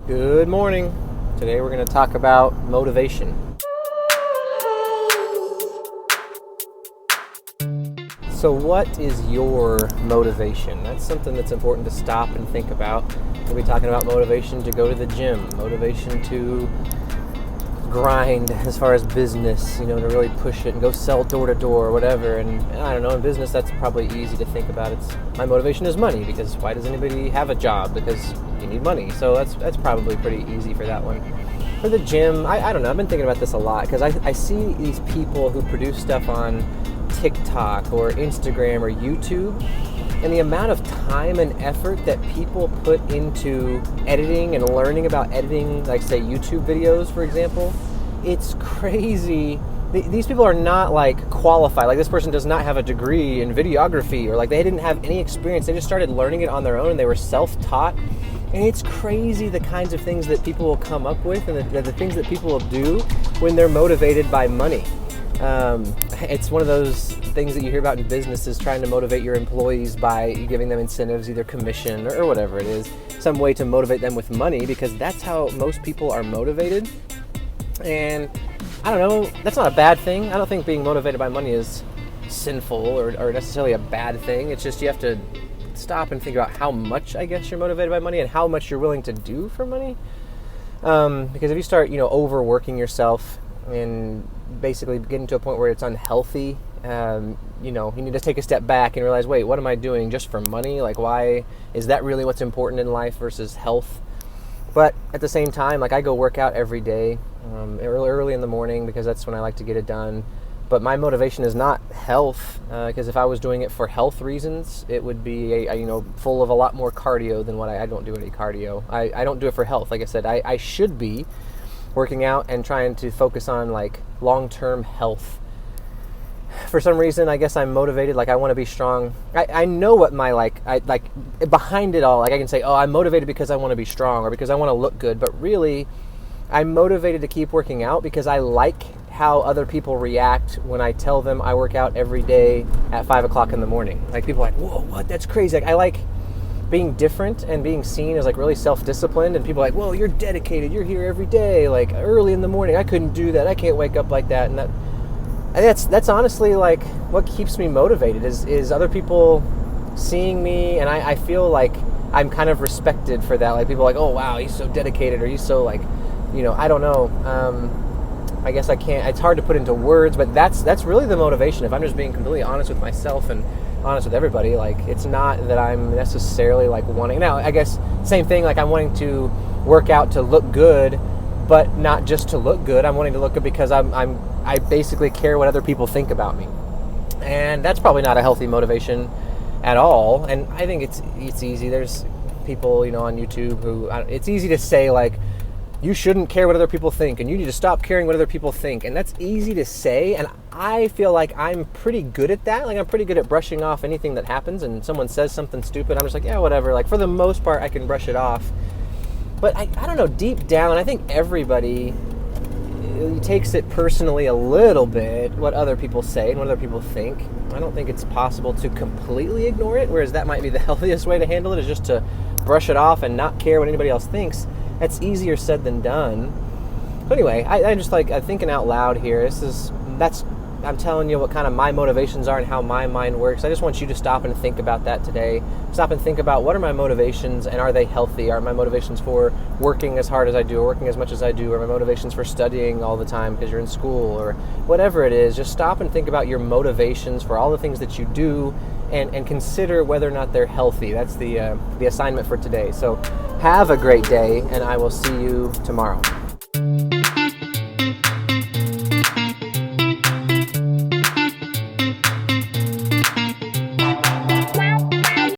Good morning. Today we're going to talk about motivation. So what is your motivation? That's something that's important to stop and think about. We'll be talking about motivation to go to the gym, motivation to grind as far as business, to really push it and go sell door to door or whatever. And I don't know, in business that's probably easy to think about. My motivation is money, because why does anybody have a job? Because you need money. So that's probably pretty easy for that one. For the gym, I don't know, I've been thinking about this a lot because I see these people who produce stuff on TikTok or Instagram or YouTube, and the amount of time and effort that people put into editing and learning about editing, like say YouTube videos, for example, it's crazy. These people are not like qualified. Like this person does not have a degree in videography, or like they didn't have any experience. They just started learning it on their own and they were self-taught. And it's crazy the kinds of things that people will come up with and the things that people will do when they're motivated by money. It's one of those things that you hear about in businesses, trying to motivate your employees by giving them incentives, either commission or whatever it is, some way to motivate them with money, because that's how most people are motivated. And I don't know, that's not a bad thing. I don't think being motivated by money is sinful or necessarily a bad thing. It's just you have to stop and think about how much, I guess, you're motivated by money and how much you're willing to do for money. Because if you start, overworking yourself and basically getting to a point where it's unhealthy, you need to take a step back and realize, wait, what am I doing just for money? Like, why is that really what's important in life versus health? But at the same time, like I go work out every day, early in the morning, because that's when I like to get it done. But my motivation is not health, because if I was doing it for health reasons, it would be full of a lot more cardio than what I don't do any cardio. I don't do it for health. Like I said, I should be working out and trying to focus on like long-term health. For some reason, I guess I'm motivated. Like I want to be strong. I know what my behind it all. Like I can say, oh, I'm motivated because I want to be strong or because I want to look good. But really, I'm motivated to keep working out because I like how other people react when I tell them I work out every day at 5 o'clock in the morning. Like people are like, whoa, what? That's crazy. Like I like being different and being seen as like really self-disciplined, and people are like, whoa, you're dedicated. You're here every day, like early in the morning. I couldn't do that. I can't wake up like that. And that's honestly like what keeps me motivated is other people seeing me, and I feel like I'm kind of respected for that. Like people are like, oh wow, he's so dedicated, or he's so like, I don't know. I guess I can't, it's hard to put into words, but that's really the motivation. If I'm just being completely honest with myself and honest with everybody, like it's not that I'm necessarily like wanting, now I guess same thing, like I'm wanting to work out to look good, but not just to look good. I'm wanting to look good because I basically care what other people think about me. And that's probably not a healthy motivation at all. And I think it's easy. There's people, on YouTube who, it's easy to say like, you shouldn't care what other people think, and you need to stop caring what other people think. And that's easy to say, and I feel like I'm pretty good at that. Like I'm pretty good at brushing off anything that happens, and someone says something stupid, I'm just like, yeah, whatever. Like for the most part, I can brush it off. But I don't know, deep down, I think everybody takes it personally a little bit, what other people say and what other people think. I don't think it's possible to completely ignore it, whereas that might be the healthiest way to handle it, is just to brush it off and not care what anybody else thinks. That's easier said than done. But anyway, I just like thinking out loud here. I'm telling you what kind of my motivations are and how my mind works. I just want you to stop and think about that today. Stop and think about, what are my motivations, and are they healthy? Are my motivations for working as hard as I do, or working as much as I do? Are my motivations for studying all the time because you're in school, or whatever it is? Just stop and think about your motivations for all the things that you do, and consider whether or not they're healthy. That's the assignment for today. So have a great day, and I will see you tomorrow.